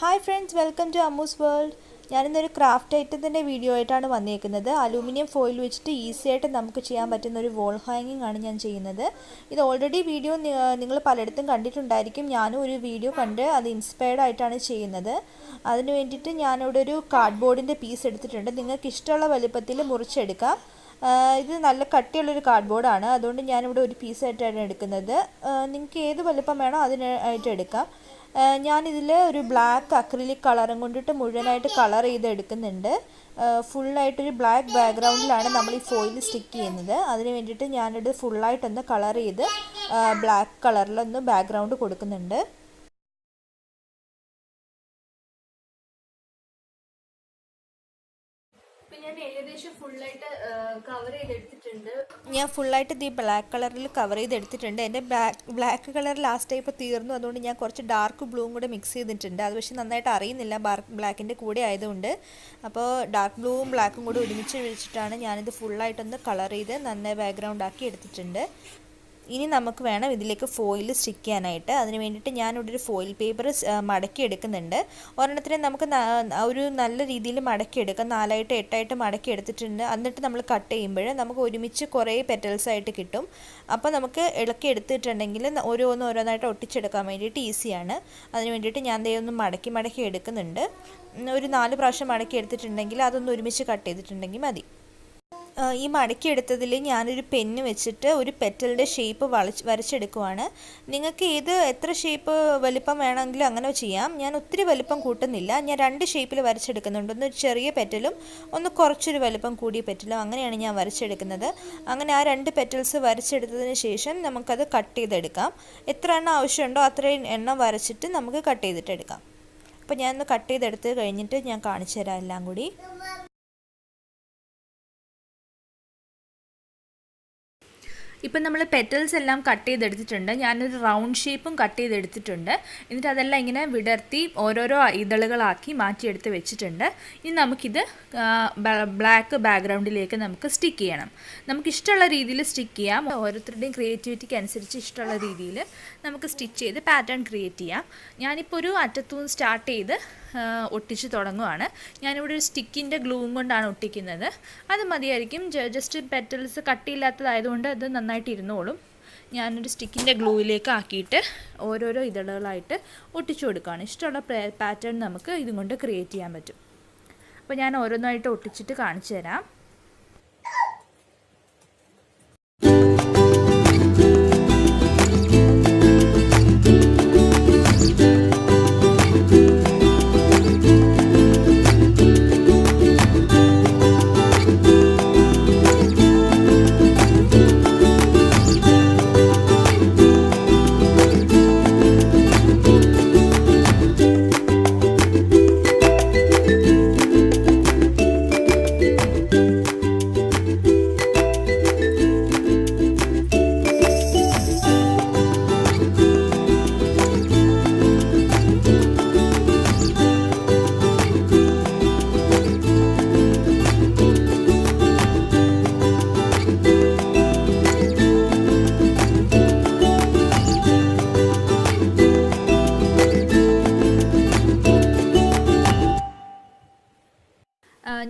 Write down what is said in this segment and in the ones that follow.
Hi friends, welcome to Ammu's World. ഞാനിന്നൊരു craft ഐറ്റത്തിൻ്റെ video ആയിട്ടാണ് വന്നിരിക്കുന്നത്. അലൂമിനിയം ഫോയിൽ വെച്ചിട്ട് ഈസി ആയിട്ട് നമുക്ക് ചെയ്യാൻ പറ്റുന്ന ഒരു വോൾ ഹാങ്ങിങ് ആണ് ഞാൻ ചെയ്യുന്നത്. ഇത് ഓൾറെഡി വീഡിയോ നിങ്ങൾ പലയിടത്തും കണ്ടിട്ടുണ്ടായിരിക്കും. ഞാനും ഒരു വീഡിയോ കണ്ട് അത് ഇൻസ്പയർഡ് ആയിട്ടാണ് ചെയ്യുന്നത്. അതിന് വേണ്ടിയിട്ട് ഞാനിവിടെ ഒരു കാർഡ്ബോർഡിൻ്റെ പീസ് എടുത്തിട്ടുണ്ട്. നിങ്ങൾക്ക് ഇഷ്ടമുള്ള വലുപ്പത്തിൽ മുറിച്ചെടുക്കാം. ഇത് നല്ല കട്ടിയുള്ളൊരു കാർഡ്ബോർഡാണ്, അതുകൊണ്ട് ഞാനിവിടെ ഒരു പീസായിട്ടാണ് എടുക്കുന്നത്. നിങ്ങൾക്ക് ഏത് വലുപ്പം വേണോ അതിനായിട്ട് എടുക്കാം. ഞാനിതിൽ ഒരു ബ്ലാക്ക് അക്രിലിക് കളറും കൊണ്ടിട്ട് മുഴുവനായിട്ട് കളർ ചെയ്ത് എടുക്കുന്നുണ്ട്. ഫുള്ളായിട്ടൊരു ബ്ലാക്ക് ബാക്ക്ഗ്രൗണ്ടിലാണ് നമ്മൾ ഈ ഫോയിൽ സ്റ്റിക്ക് ചെയ്യുന്നത്. അതിന് വേണ്ടിയിട്ട് ഞാനിത് ഫുള്ളായിട്ടൊന്ന് കളർ ചെയ്ത് ബ്ലാക്ക് കളറിലൊന്ന് ബാക്ക്ഗ്രൗണ്ട് കൊടുക്കുന്നുണ്ട്. ഞാൻ ഫുള്ളായിട്ട് ഈ ബ്ലാക്ക് കളറിൽ കവർ ചെയ്തെടുത്തിട്ടുണ്ട്. എൻ്റെ ബ്ലാക്ക് കളർ ലാസ്റ്റ് ഇപ്പോൾ തീർന്നു, അതുകൊണ്ട് ഞാൻ കുറച്ച് ഡാർക്ക് ബ്ലൂവും കൂടെ മിക്സ് ചെയ്തിട്ടുണ്ട്. അത് പക്ഷേ നന്നായിട്ട് അറിയുന്നില്ല ബ്ലാക്കിൻ്റെ കൂടെ ആയതുകൊണ്ട്. അപ്പോൾ ഡാർക്ക് ബ്ലൂവും ബ്ലാക്കും കൂടി ഒരുമിച്ച് വെച്ചിട്ടാണ് ഞാനിത് ഫുള്ളായിട്ടൊന്ന് കളർ ചെയ്ത് നന്നായി ബാക്ക്ഗ്രൗണ്ട് ആക്കി എടുത്തിട്ടുണ്ട്. ഇനി നമുക്ക് വേണം ഇതിലേക്ക് ഫോയിൽ സ്റ്റിക്ക് ചെയ്യാനായിട്ട്. അതിന് വേണ്ടിയിട്ട് ഞാനിവിടെ ഒരു ഫോയിൽ പേപ്പർ മടക്കി എടുക്കുന്നുണ്ട്. ഒരെണ്ണത്തിന് നമുക്ക് ഒരു നല്ല രീതിയിൽ മടക്കിയെടുക്കാം. 4 8 മടക്കി എടുത്തിട്ടുണ്ട്. എന്നിട്ട് നമ്മൾ കട്ട് ചെയ്യുമ്പോൾ നമുക്ക് ഒരുമിച്ച് കുറേ പെറ്റൽസ് ആയിട്ട് കിട്ടും. അപ്പോൾ നമുക്ക് ഇളക്കി എടുത്തിട്ടുണ്ടെങ്കിൽ ഓരോന്നായിട്ട് ഒട്ടിച്ചെടുക്കാൻ വേണ്ടിയിട്ട് ഈസിയാണ്. അതിന് വേണ്ടിയിട്ട് ഞാൻ ഒന്ന് മടക്കി എടുക്കുന്നുണ്ട്. ഒരു 4 പ്രാവശ്യം മടക്കി എടുത്തിട്ടുണ്ടെങ്കിൽ അതൊന്ന് ഒരുമിച്ച് കട്ട് ചെയ്തിട്ടുണ്ടെങ്കിൽ മതി. ഈ മടക്കിയെടുത്തതിൽ ഞാനൊരു പെന്ന് വെച്ചിട്ട് ഒരു പെറ്റലിൻ്റെ ഷേപ്പ് വരച്ചെടുക്കുവാണ്. നിങ്ങൾക്ക് എത്ര ഷേപ്പ് വലിപ്പം വേണമെങ്കിലും അങ്ങനെ ചെയ്യാം. ഞാൻ ഒത്തിരി വലിപ്പം കൂട്ടുന്നില്ല. ഞാൻ 2 ഷേപ്പിൽ വരച്ചെടുക്കുന്നുണ്ട്. ഒന്ന് ചെറിയ പെറ്റലും ഒന്ന് കുറച്ചൊരു വലിപ്പം കൂടിയ പെറ്റലും, അങ്ങനെയാണ് ഞാൻ വരച്ചെടുക്കുന്നത്. അങ്ങനെ ആ 2 പെറ്റൽസ് വരച്ചെടുത്തതിന് ശേഷം നമുക്കത് കട്ട് ചെയ്തെടുക്കാം. എത്ര എണ്ണം ആവശ്യമുണ്ടോ അത്രയും എണ്ണം വരച്ചിട്ട് നമുക്ക് കട്ട് ചെയ്തിട്ടെടുക്കാം. അപ്പോൾ ഞാനൊന്ന് കട്ട് ചെയ്തെടുത്ത് കഴിഞ്ഞിട്ട് ഞാൻ കാണിച്ചു തരാം എല്ലാം കൂടി. ഇപ്പം നമ്മൾ പെറ്റൽസ് എല്ലാം കട്ട് ചെയ്തെടുത്തിട്ടുണ്ട്. ഞാനൊരു റൗണ്ട് ഷേപ്പും കട്ട് ചെയ്തെടുത്തിട്ടുണ്ട്. എന്നിട്ട് അതെല്ലാം ഇങ്ങനെ വിടർത്തി ഓരോരോ ഇതളുകളാക്കി മാറ്റിയെടുത്ത് വെച്ചിട്ടുണ്ട്. ഇനി നമുക്കിത് ബ്ലാക്ക് ബാക്ക്ഗ്രൗണ്ടിലേക്ക് നമുക്ക് സ്റ്റിക്ക് ചെയ്യണം. നമുക്കിഷ്ടമുള്ള രീതിയിൽ സ്റ്റിക്ക് ചെയ്യാം. ഓരോരുത്തരുടെയും ക്രിയേറ്റിവിറ്റിക്ക് അനുസരിച്ച് ഇഷ്ടമുള്ള രീതിയിൽ നമുക്ക് സ്റ്റിച്ച് ചെയ്ത് പാറ്റേൺ ക്രിയേറ്റ് ചെയ്യാം. ഞാനിപ്പോൾ ഒരു അറ്റത്തുനിന്ന് സ്റ്റാർട്ട് ചെയ്ത് ഒട്ടിച്ച് തുടങ്ങുവാണ്. ഞാനിവിടെ ഒരു സ്റ്റിക്കിൻ്റെ ഗ്ലൂവും കൊണ്ടാണ് ഒട്ടിക്കുന്നത്. അത് മതിയായിരിക്കും. ജസ്റ്റ് പെറ്റൽസ് കട്ടിയില്ലാത്തതായതുകൊണ്ട് അത് നന്നായിട്ട് ഇരുന്നോളും. ഞാനൊരു സ്റ്റിക്കിൻ്റെ ഗ്ലൂവിലേക്ക് ആക്കിയിട്ട് ഓരോരോ ഇതളുകളായിട്ട് ഒട്ടിച്ചു കൊടുക്കുകയാണ്. ഇഷ്ടമുള്ള പാറ്റേൺ നമുക്ക് ഇതും കൊണ്ട് ക്രിയേറ്റ് ചെയ്യാൻ പറ്റും. അപ്പോൾ ഞാൻ ഓരോന്നായിട്ട് ഒട്ടിച്ചിട്ട് കാണിച്ചു തരാം.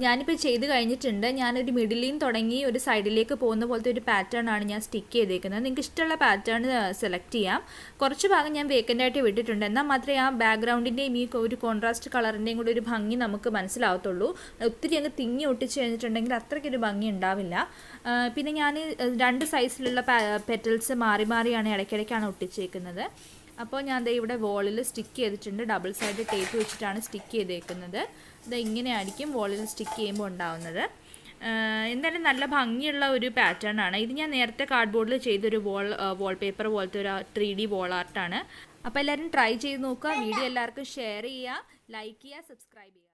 ഞാനിപ്പോൾ ചെയ്ത് കഴിഞ്ഞിട്ടുണ്ട്. ഞാനൊരു മിഡിലിൽ നിന്ന് തുടങ്ങി ഒരു സൈഡിലേക്ക് പോകുന്ന പോലത്തെ ഒരു പാറ്റേൺ ആണ് ഞാൻ സ്റ്റിക്ക് ചെയ്തേക്കുന്നത്. നിങ്ങൾക്ക് ഇഷ്ടമുള്ള പാറ്റേൺ സെലക്ട് ചെയ്യാം. കുറച്ച് ഭാഗം ഞാൻ വേക്കൻ്റ് ആയിട്ട് വിട്ടിട്ടുണ്ട്. എന്നാൽ മാത്രമേ ആ ബാക്ക്ഗ്രൗണ്ടിൻ്റെയും ഈ ഒരു കോൺട്രാസ്റ്റ് കളറിൻ്റെയും കൂടി ഒരു ഭംഗി നമുക്ക് മനസ്സിലാവത്തുള്ളൂ. ഒത്തിരി അങ്ങ് തിങ്ങി ഒട്ടിച്ച് കഴിഞ്ഞിട്ടുണ്ടെങ്കിൽ അത്രയ്ക്കൊരു ഭംഗി ഉണ്ടാവില്ല. പിന്നെ ഞാൻ 2 സൈസിലുള്ള പെറ്റൽസ് മാറിയാണ് ഇടയ്ക്കിടയ്ക്കാണ് ഒട്ടിച്ചേക്കുന്നത്. അപ്പോൾ ഞാൻ ഇവിടെ വോളിൽ സ്റ്റിക്ക് ചെയ്തിട്ടുണ്ട്. ഡബിൾ സൈഡ് ടേപ്പ് വെച്ചിട്ടാണ് സ്റ്റിക്ക് ചെയ്തേക്കുന്നത്. ഇത് ഇങ്ങനെയായിരിക്കും വോളിൽ സ്റ്റിക്ക് ചെയ്യുമ്പോൾ ഉണ്ടാവുന്നത്. എന്തായാലും നല്ല ഭംഗിയുള്ള ഒരു പാറ്റേൺ ആണ്. ഇത് ഞാൻ നേരത്തെ കാർഡ്ബോർഡിൽ ചെയ്തൊരു വാൾപേപ്പർ പോലത്തെ ഒരു 3D വോൾ ആർട്ടാണ്. അപ്പോൾ എല്ലാവരും ട്രൈ ചെയ്ത് നോക്കുക. വീഡിയോ എല്ലാവർക്കും ഷെയർ ചെയ്യുക, ലൈക്ക് ചെയ്യുക, സബ്സ്ക്രൈബ് ചെയ്യുക.